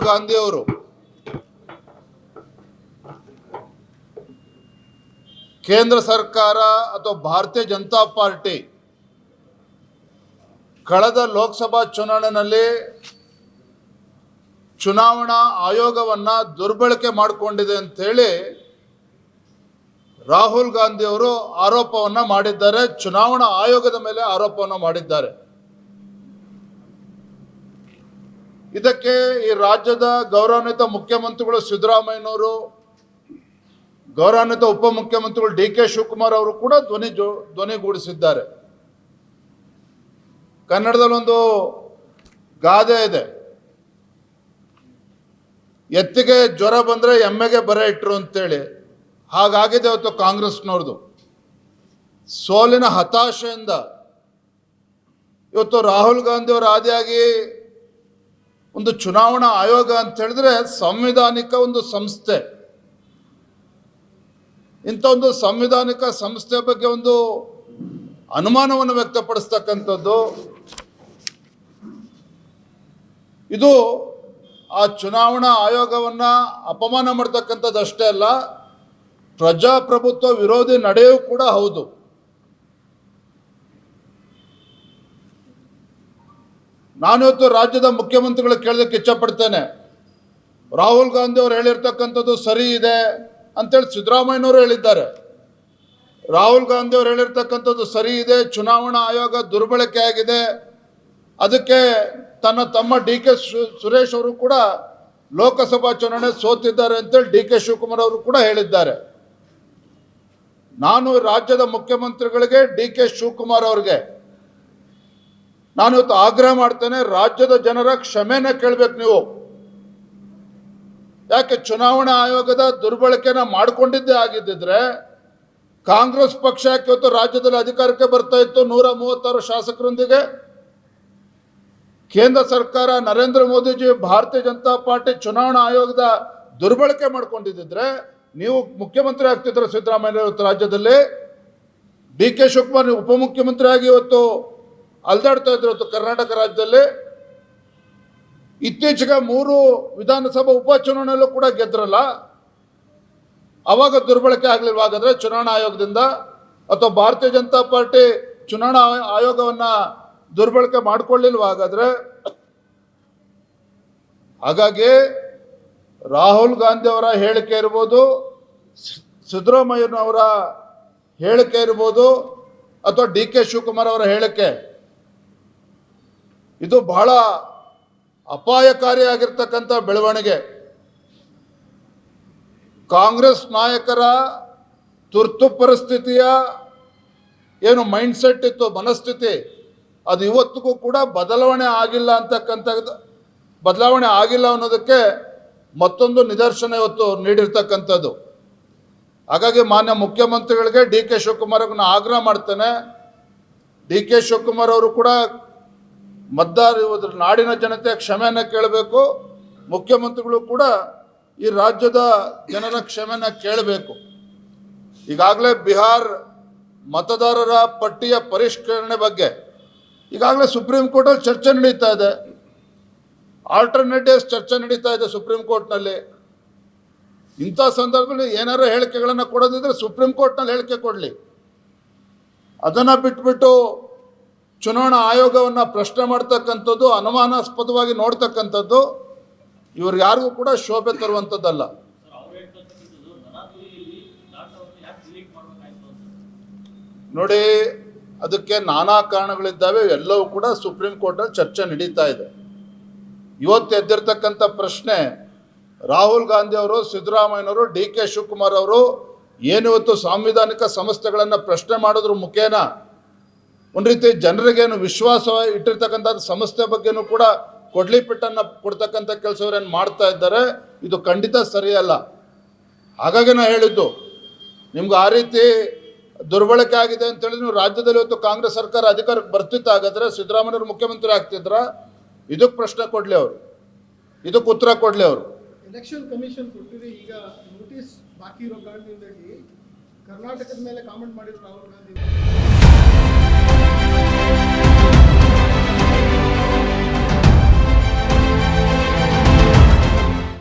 ಗಾಂಧಿ ಅವರು ಕೇಂದ್ರ ಸರ್ಕಾರ ಅಥವಾ ಭಾರತೀಯ ಜನತಾ ಪಾರ್ಟಿ ಕಳೆದ ಲೋಕಸಭಾ ಚುನಾವಣೆಯಲ್ಲಿ ಚುನಾವಣಾ ಆಯೋಗವನ್ನು ದುರ್ಬಳಕೆ ಮಾಡಿಕೊಂಡಿದೆ ಅಂತೇಳಿ ರಾಹುಲ್ ಗಾಂಧಿ ಅವರು ಆರೋಪವನ್ನು ಮಾಡಿದ್ದಾರೆ. ಚುನಾವಣಾ ಆಯೋಗದ ಮೇಲೆ ಆರೋಪವನ್ನು ಮಾಡಿದ್ದಾರೆ. ಇದಕ್ಕೆ ಈ ರಾಜ್ಯದ ಗೌರವಾನ್ವಿತ ಮುಖ್ಯಮಂತ್ರಿಗಳು ಸಿದ್ದರಾಮಯ್ಯನವರು, ಗೌರವಾನ್ವಿತ ಉಪಮುಖ್ಯಮಂತ್ರಿಗಳು DK ಶಿವಕುಮಾರ್ ಅವರು ಕೂಡ ಧ್ವನಿಗೂಡಿಸಿದ್ದಾರೆ. ಕನ್ನಡದಲ್ಲೊಂದು ಗಾದೆ ಇದೆ, ಎತ್ತಿಗೆ ಜ್ವರ ಬಂದರೆ ಎಮ್ಮೆಗೆ ಬರ ಇಟ್ಟರು ಅಂತೇಳಿ. ಹಾಗಾಗಿದೆ ಇವತ್ತು ಕಾಂಗ್ರೆಸ್ನವ್ರದ್ದು. ಸೋಲಿನ ಹತಾಶೆಯಿಂದ ಇವತ್ತು ರಾಹುಲ್ ಗಾಂಧಿ ಅವರ ಆದಿಯಾಗಿ ಒಂದು ಚುನಾವಣಾ ಆಯೋಗ ಅಂತ ಹೇಳಿದ್ರೆ ಸಂವಿಧಾನಿಕ ಒಂದು ಸಂಸ್ಥೆ. ಇಂಥ ಒಂದು ಸಂವಿಧಾನಿಕ ಸಂಸ್ಥೆ ಬಗ್ಗೆ ಒಂದು ಅನುಮಾನವನ್ನು ವ್ಯಕ್ತಪಡಿಸ್ತಕ್ಕಂಥದ್ದು, ಇದು ಆ ಚುನಾವಣಾ ಆಯೋಗವನ್ನು ಅಪಮಾನ ಮಾಡ್ತಕ್ಕಂಥದ್ದು ಅಷ್ಟೇ ಅಲ್ಲ, ಪ್ರಜಾಪ್ರಭುತ್ವ ವಿರೋಧಿ ನಡೆಯೂ ಕೂಡ ಹೌದು. ನಾನಿವತ್ತು ರಾಜ್ಯದ ಮುಖ್ಯಮಂತ್ರಿಗಳು ಕೇಳೋದಕ್ಕೆ ಇಚ್ಛಪಡ್ತೇನೆ. ರಾಹುಲ್ ಗಾಂಧಿ ಅವರು ಹೇಳಿರ್ತಕ್ಕಂಥದ್ದು ಸರಿ ಇದೆ ಅಂತೇಳಿ ಸಿದ್ದರಾಮಯ್ಯನವರು ಹೇಳಿದ್ದಾರೆ. ರಾಹುಲ್ ಗಾಂಧಿ ಅವರು ಹೇಳಿರ್ತಕ್ಕಂಥದ್ದು ಸರಿ ಇದೆ, ಚುನಾವಣಾ ಆಯೋಗ ದುರ್ಬಳಕೆ ಆಗಿದೆ, ಅದಕ್ಕೆ ತನ್ನ ತಮ್ಮ DK ಸುರೇಶ್ ಅವರು ಕೂಡ ಲೋಕಸಭಾ ಚುನಾವಣೆ ಸೋತಿದ್ದಾರೆ ಅಂತೇಳಿ DK ಶಿವಕುಮಾರ್ ಅವರು ಕೂಡ ಹೇಳಿದ್ದಾರೆ. ನಾನು ರಾಜ್ಯದ ಮುಖ್ಯಮಂತ್ರಿಗಳಿಗೆ DK ಶಿವಕುಮಾರ್ ಅವರಿಗೆ ನಾನು ಇವತ್ತು ಆಗ್ರಹ ಮಾಡ್ತೇನೆ, ರಾಜ್ಯದ ಜನರ ಕ್ಷಮೆನ ಕೇಳಬೇಕು ನೀವು. ಯಾಕೆ ಚುನಾವಣಾ ಆಯೋಗದ ದುರ್ಬಳಕೆನ ಮಾಡಿಕೊಂಡಿದ್ದೇ ಆಗಿದ್ದಿದ್ರೆ ಕಾಂಗ್ರೆಸ್ ಪಕ್ಷ ಯಾಕೆ ಇವತ್ತು ರಾಜ್ಯದಲ್ಲಿ ಅಧಿಕಾರಕ್ಕೆ ಬರ್ತಾ ಇತ್ತು 136 ಶಾಸಕರೊಂದಿಗೆ? ಕೇಂದ್ರ ಸರ್ಕಾರ ನರೇಂದ್ರ ಮೋದಿಜಿ ಭಾರತೀಯ ಜನತಾ ಪಾರ್ಟಿ ಚುನಾವಣಾ ಆಯೋಗದ ದುರ್ಬಳಕೆ ಮಾಡ್ಕೊಂಡಿದ್ದಿದ್ರೆ ನೀವು ಮುಖ್ಯಮಂತ್ರಿ ಆಗ್ತಿದ್ರು ಸಿದ್ದರಾಮಯ್ಯ ಇವತ್ತು ರಾಜ್ಯದಲ್ಲಿ. DK ಶಿವಕುಮಾರ್ ಉಪಮುಖ್ಯಮಂತ್ರಿ ಆಗಿ ಇವತ್ತು ಅಲ್ದಾಡ್ತಾ ಇದ್ರು ಇವತ್ತು ಕರ್ನಾಟಕ ರಾಜ್ಯದಲ್ಲಿ. ಇತ್ತೀಚೆಗೆ 3 ವಿಧಾನಸಭಾ ಉಪಚುನಾವಣೆಯಲ್ಲೂ ಕೂಡ ಗೆದ್ರಲ್ಲ, ಅವಾಗ ದುರ್ಬಳಕೆ ಆಗ್ಲಿಲ್ವ? ಹಾಗಾದ್ರೆ ಚುನಾವಣಾ ಆಯೋಗದಿಂದ ಅಥವಾ ಭಾರತೀಯ ಜನತಾ ಪಾರ್ಟಿ ಚುನಾವಣಾ ಆಯೋಗವನ್ನ ದುರ್ಬಳಕೆ ಮಾಡಿಕೊಳ್ಳಿಲ್ವ ಹಾಗಾದ್ರೆ? ಹಾಗಾಗಿ ರಾಹುಲ್ ಗಾಂಧಿ ಅವರ ಹೇಳಿಕೆ ಇರ್ಬೋದು, ಸಿದ್ದರಾಮಯ್ಯನವರ ಹೇಳಿಕೆ ಇರ್ಬೋದು, ಅಥವಾ DK ಶಿವಕುಮಾರ್ ಅವರ ಹೇಳಿಕೆ, ಇದು ಬಹಳ ಅಪಾಯಕಾರಿಯಾಗಿರ್ತಕ್ಕಂಥ ಬೆಳವಣಿಗೆ. ಕಾಂಗ್ರೆಸ್ ನಾಯಕರ ತುರ್ತು ಪರಿಸ್ಥಿತಿಯ ಏನು ಮೈಂಡ್ಸೆಟ್ ಇತ್ತು, ಮನಸ್ಥಿತಿ, ಅದು ಇವತ್ತಿಗೂ ಕೂಡ ಬದಲಾವಣೆ ಆಗಿಲ್ಲ ಅನ್ನೋದಕ್ಕೆ ಮತ್ತೊಂದು ನಿದರ್ಶನ ಇವತ್ತು ನೀಡಿರ್ತಕ್ಕಂಥದ್ದು. ಹಾಗಾಗಿ ಮಾನ್ಯ ಮುಖ್ಯಮಂತ್ರಿಗಳಿಗೆ DK ಶಿವಕುಮಾರ್ ಅವ್ರನ್ನ ಆಗ್ರಹ ಮಾಡ್ತೇನೆ, DK ಶಿವಕುಮಾರ್ ಅವರು ಕೂಡ ನಾಡಿನ ಜನತೆಯ ಕ್ಷಮೆಯನ್ನು ಕೇಳಬೇಕು, ಮುಖ್ಯಮಂತ್ರಿಗಳು ಕೂಡ ಈ ರಾಜ್ಯದ ಜನರ ಕ್ಷಮೆಯನ್ನು ಕೇಳಬೇಕು. ಈಗಾಗಲೇ ಬಿಹಾರ್ ಮತದಾರರ ಪಟ್ಟಿಯ ಪರಿಷ್ಕರಣೆ ಬಗ್ಗೆ ಈಗಾಗಲೇ ಸುಪ್ರೀಂ ಕೋರ್ಟಲ್ಲಿ ಚರ್ಚೆ ನಡೀತಾ ಇದೆ, ಆಲ್ಟರ್ನೇಟಿವ್ಸ್ ಚರ್ಚೆ ನಡೀತಾ ಇದೆ ಸುಪ್ರೀಂ ಕೋರ್ಟ್ನಲ್ಲಿ. ಇಂಥ ಸಂದರ್ಭದಲ್ಲಿ ಏನಾರು ಹೇಳಿಕೆಗಳನ್ನು ಕೊಡೋದಿದ್ರೆ ಸುಪ್ರೀಂ ಕೋರ್ಟ್ನಲ್ಲಿ ಹೇಳಿಕೆ ಕೊಡಲಿ. ಅದನ್ನು ಬಿಟ್ಬಿಟ್ಟು ಚುನಾವಣಾ ಆಯೋಗವನ್ನು ಪ್ರಶ್ನೆ ಮಾಡ್ತಕ್ಕಂಥದ್ದು, ಅನುಮಾನಾಸ್ಪದವಾಗಿ ನೋಡ್ತಕ್ಕಂಥದ್ದು ಇವ್ರು ಯಾರಿಗೂ ಕೂಡ ಶೋಭೆ ತರುವಂಥದ್ದಲ್ಲ. ನೋಡಿ, ಅದಕ್ಕೆ ನಾನಾ ಕಾರಣಗಳಿದ್ದಾವೆ, ಎಲ್ಲವೂ ಕೂಡ ಸುಪ್ರೀಂ ಕೋರ್ಟಲ್ಲಿ ಚರ್ಚೆ ನಡೀತಾ ಇದೆ. ಇವತ್ತು ಎದ್ದಿರ್ತಕ್ಕಂಥ ಪ್ರಶ್ನೆ, ರಾಹುಲ್ ಗಾಂಧಿ ಅವರು, ಸಿದ್ದರಾಮಯ್ಯನವರು, DK ಶಿವಕುಮಾರ್ ಅವರು ಏನಿವತ್ತು ಸಾಂವಿಧಾನಿಕ ಸಂಸ್ಥೆಗಳನ್ನು ಪ್ರಶ್ನೆ ಮಾಡೋದ್ರ ಮುಖೇನ ಒಂದು ರೀತಿ ಜನರಿಗೇನು ವಿಶ್ವಾಸ ಇಟ್ಟಿರ್ತಕ್ಕಂಥ ಸಂಸ್ಥೆ ಬಗ್ಗೆನೂ ಕೂಡ ಕೊಡ್ಲಿಪಿಟ್ಟನ್ನು ಕೊಡ್ತಕ್ಕಂಥ ಕೆಲಸವರೇನು ಮಾಡ್ತಾ ಇದ್ದಾರೆ, ಇದು ಖಂಡಿತ ಸರಿಯಲ್ಲ. ಹಾಗಾಗಿ ನಾನು ಹೇಳಿದ್ದು, ನಿಮ್ಗೆ ಆ ರೀತಿ ದುರ್ಬಳಕೆ ಆಗಿದೆ ಅಂತೇಳಿ ನೀವು ರಾಜ್ಯದಲ್ಲಿ ಇವತ್ತು ಕಾಂಗ್ರೆಸ್ ಸರ್ಕಾರ ಅಧಿಕಾರಕ್ಕೆ ಬರ್ತಿತ್ತು, ಹಾಗಾದರೆ ಸಿದ್ದರಾಮಯ್ಯವರು ಮುಖ್ಯಮಂತ್ರಿ ಆಗ್ತಿದ್ರ? ಇದಕ್ಕೆ ಪ್ರಶ್ನೆ ಕೊಡಲಿ ಅವರು, ಇದಕ್ಕೆ ಉತ್ತರ ಕೊಡಲಿ ಅವರು. ಎಲೆಕ್ಷನ್ ಕಮಿಷನ್ ಕೊಟ್ಟಿದೆ, ಈಗ ನೋಟಿಸ್ ಬಾಕಿ ಇರೋ ಕಾರಣದಿಂದಾಗಿ ಕರ್ನಾಟಕದ ಮೇಲೆ ಕಾಮೆಂಟ್ ಮಾಡಿದ್ರು ರಾಹುಲ್ ಗಾಂಧಿ.